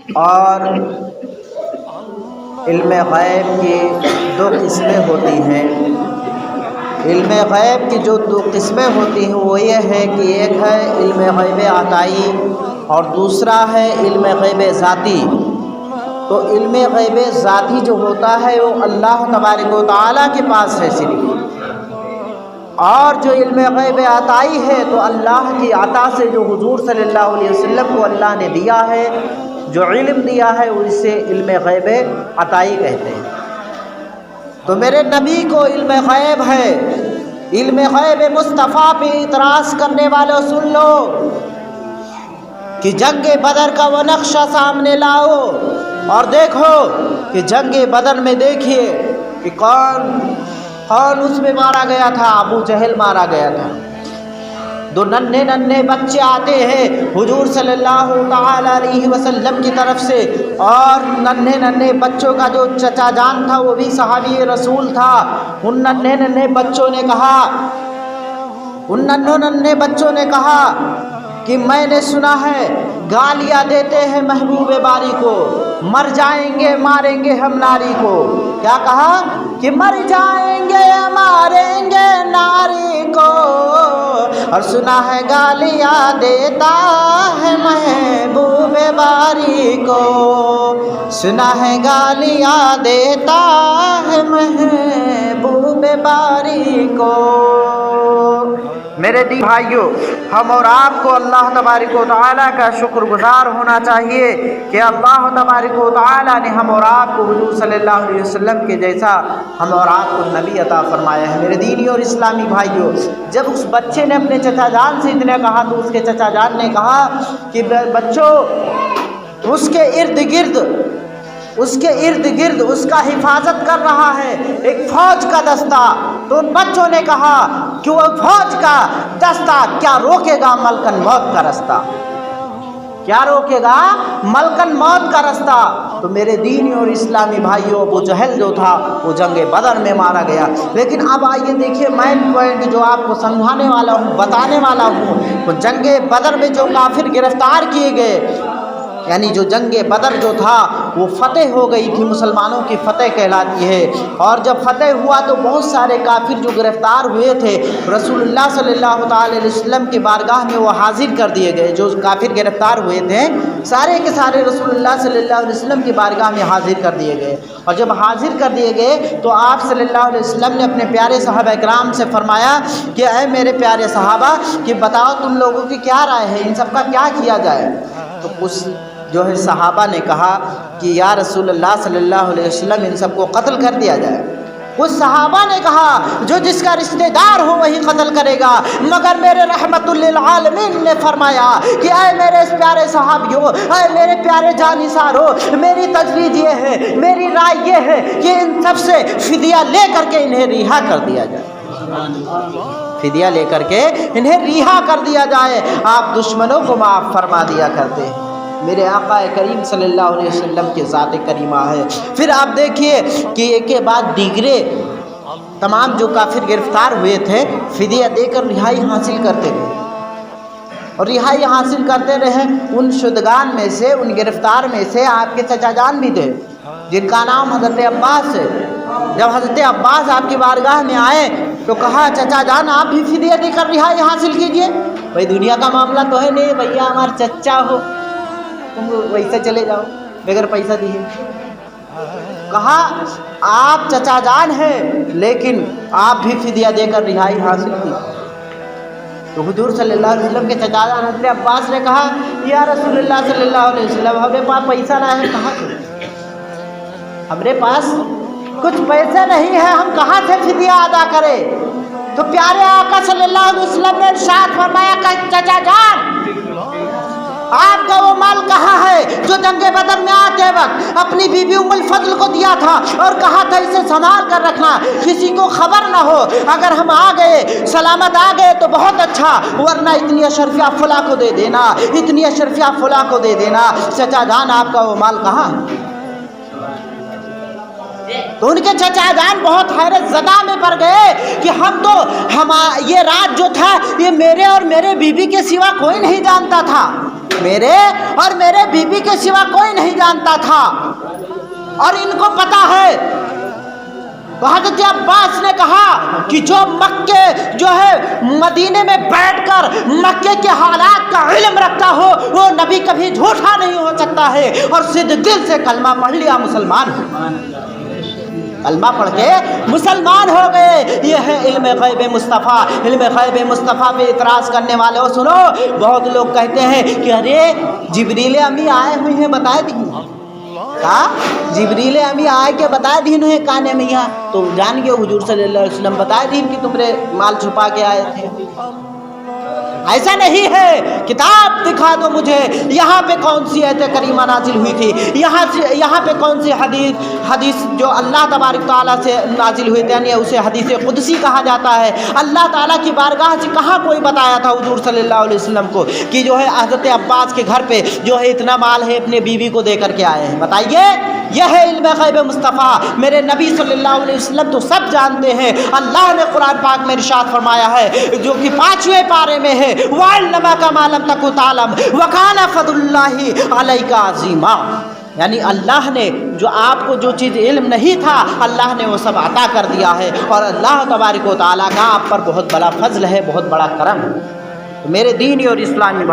اور علم غیب کی دو قسمیں ہوتی ہیں۔ علم غیب کی جو دو قسمیں ہوتی ہیں وہ یہ ہے کہ ایک ہے علم غیب عطائی اور دوسرا ہے علم غیب ذاتی۔ تو علم غیب ذاتی جو ہوتا ہے وہ اللہ تبارک و تعالیٰ کے پاس ہے صرف، اور جو علم غیب عطائی ہے تو اللہ کی عطا سے جو حضور صلی اللہ علیہ وسلم کو اللہ نے دیا ہے، جو علم دیا ہے اسے علم غیب عطائی کہتے ہیں۔ تو میرے نبی کو علم غیب ہے۔ علم غیب مصطفیٰ پہ اعتراض کرنے والوں سن لو کہ جنگ بدر کا وہ نقشہ سامنے لاؤ اور دیکھو کہ جنگ بدر میں دیکھیے کہ کون اس میں مارا گیا تھا۔ ابو جہل مارا گیا تھا۔ دو ننھے بچے آتے ہیں حضور صلی اللہ تعالی علیہ وسلم کی طرف سے، اور ننھے بچوں کا جو چچا جان تھا وہ بھی صحابی رسول تھا۔ ان ننھے بچوں نے کہا کہ میں نے سنا ہے گالیاں دیتے ہیں محبوب باری کو، مر جائیں گے ماریں گے ہم ناری کو۔ کیا کہا کہ مر جائیں گے ماریں گے ناری کو، اور سنا ہے گالیاں دیتا ہے محبوب باری کو، سنا ہے گالیاں دیتا ہے محبوب باری کو۔ میرے دین بھائیوں، ہم اور آپ کو اللہ تبارک و تعالیٰ کا شکر گزار ہونا چاہیے کہ اللہ تبارک و تعالیٰ نے ہم اور آپ کو حضور صلی اللہ علیہ وسلم کے جیسا ہم اور آپ کو نبی عطا فرمایا ہے۔ میرے دینی اور اسلامی بھائیوں، جب اس بچے نے اپنے چچا جان سے اتنا کہا تو اس کے چچا جان نے کہا کہ بچوں، اس کے ارد گرد اس کا حفاظت کر رہا ہے ایک فوج کا دستہ۔ تو ان بچوں نے کہا کہ وہ فوج کا دستہ کیا روکے گا ملکن موت کا رستہ، کیا روکے گا ملکن موت کا رستہ۔ تو میرے دینی اور اسلامی بھائیوں، ابو جہل جو تھا وہ جنگ بدر میں مارا گیا۔ لیکن اب آئیے دیکھیے مین پوائنٹ جو آپ کو سمجھانے والا ہوں، بتانے والا ہوں، وہ جنگ بدر میں جو کافر گرفتار کیے گئے، یعنی جو جنگ بدر جو تھا وہ فتح ہو گئی تھی، مسلمانوں کی فتح کہلاتی ہے۔ اور جب فتح ہوا تو بہت سارے کافر جو گرفتار ہوئے تھے رسول اللہ صلی اللہ تعالی علیہ وسلم کی بارگاہ میں وہ حاضر کر دیے گئے۔ جو کافر گرفتار ہوئے تھے سارے کے سارے رسول اللہ صلی اللہ علیہ وسلم کی بارگاہ میں حاضر کر دیے گئے، اور جب حاضر کر دیے گئے تو آپ صلی اللہ علیہ وسلم نے اپنے پیارے صحابہ کرام سے فرمایا کہ اے میرے پیارے صحابہ، کہ بتاؤ تم لوگوں کی کیا رائے ہے، ان سب کا کیا کیا جائے؟ تو کچھ جو ہے صحابہ نے کہا کہ یا رسول اللہ صلی اللہ علیہ وسلم ان سب کو قتل کر دیا جائے۔ کچھ صحابہ نے کہا جو جس کا رشتہ دار ہو وہی قتل کرے گا، مگر میرے رحمت للعالمین نے فرمایا کہ اے میرے پیارے صحابیوں، اے میرے پیارے جانثارو، میری تجویز یہ ہے، میری رائے یہ ہے کہ ان سب سے فدیہ لے کر کے انہیں رہا کر دیا جائے، فدیہ لے کر کے انہیں رہا کر دیا جائے۔ آپ دشمنوں کو معاف فرما دیا کرتے ہیں۔ میرے آقا کریم صلی اللہ علیہ وسلم کی ذات کریمہ ہے۔ پھر آپ دیکھیے کہ ایک کے بعد دیگرے تمام جو کافر گرفتار ہوئے تھے فدیہ دے کر رہائی حاصل کرتے رہے، اور رہائی حاصل کرتے رہے۔ ان شدگان میں سے، ان گرفتار میں سے آپ کے چچا جان بھی تھے جن کا نام حضرت عباس ہے۔ جب حضرت عباس آپ کی بارگاہ میں آئے تو کہا چچا جان آپ بھی فدیہ دے کر رہائی حاصل کیجئے۔ بھائی دنیا کا معاملہ تو ہے نہیں بھیا، ہمارا چچا ہو تم ویسے چلے جاؤ بغیر پیسہ دیے۔ کہا آپ چچا جان ہیں لیکن آپ بھی فدیہ دے کر رہائی حاصل کی۔ تو حضور صلی اللہ علیہ وسلم کے چچا جان حضرت عباس نے کہا یا رسول اللہ صلی اللہ علیہ وسلم، ہمارے پاس پیسہ نہ ہے۔ کہاں سے ہمارے پاس کچھ پیسے نہیں ہے، ہم کہاں سے فدیہ ادا کریں؟ تو پیارے آقا صلی اللہ علیہ وسلم نے ارشاد فرمایا کہ چچا جان آپ کا وہ مال کہاں ہے جو جنگ بدر میں آتے وقت اپنی بیوی ام الفضل کو دیا تھا اور کہا تھا اسے سنبھال کر رکھنا، کسی کو خبر نہ ہو، اگر ہم آ گئے سلامت آ گئے تو بہت اچھا، ورنہ اتنی اشرفیہ فلاں کو دے دینا، اتنی اشرفیہ فلاں کو دے دینا۔ چچا جان آپ کا وہ مال کہاں ہے؟ تو ان کے چچا جان بہت حیرت زدہ میں پڑ گئے کہ یہ راز جو تھا یہ میرے اور میرے بیوی کے سوا کوئی نہیں جانتا تھا، میرے اور میرے بیوی کے سوا کوئی نہیں جانتا تھا، اور ان کو پتا ہے۔ تو حضرت عباس نے کہا کہ جو مکے جو ہے مدینے میں بیٹھ کر مکے کے حالات کا علم رکھتا ہو وہ نبی کبھی جھوٹا نہیں ہو سکتا ہے، اور صدق دل سے کلمہ پڑھ لیا مسلمان ہو، کلمہ پڑھ کے مسلمان ہو گئے۔ یہ ہے علم غیب مصطفیٰ۔ علم غیب مصطفیٰ پہ اعتراض کرنے والے ہو سنو، بہت لوگ کہتے ہیں کہ ارے جبریل امی آئے ہوئے ہیں بتائے دی، کہا جبریل امی آئے کے بتائے دین ہے کانے میں، یہاں تو جان گئے حضور صلی اللہ علیہ وسلم بتائے دین کہ تمہارے مال چھپا کے آئے تھے۔ ایسا نہیں ہے، کتاب دکھا دو مجھے یہاں پہ کون سی آیت کریمہ نازل ہوئی تھی، یہاں پہ کون سی حدیث جو اللہ تبارک تعالیٰ سے نازل ہوئی تھی، یعنی اسے حدیث قدسی کہا جاتا ہے۔ اللہ تعالیٰ کی بارگاہ سے کہاں کوئی بتایا تھا حضور صلی اللہ علیہ وسلم کو کہ جو ہے حضرت عباس کے گھر پہ جو ہے اتنا مال ہے اپنے بیوی کو دے کر کے آئے ہیں؟ بتائیے، یہ ہے علم غیب مصطفیٰ۔ میرے نبی صلی اللہ علیہ وسلم تو سب جانتے ہیں۔ اللہ نے قرآن پاک میں ارشاد فرمایا ہے جو کہ 5ویں پارے میں ہے، وَعَلَّمَكَ مَا لَمْ تَكُنْ تَعْلَمْ وَكَانَ فَضْلُ اللَّهِ عَلَيْكَ عَظِيمًا۔ یعنی اللہ نے جو آپ کو جو چیز علم نہیں تھا اللہ نے وہ سب عطا کر دیا ہے، اور اللہ تبارک و تعالیٰ کا آپ پر بہت بڑا فضل ہے، بہت بڑا کرم ہے۔ میرے دینی اور اسلامی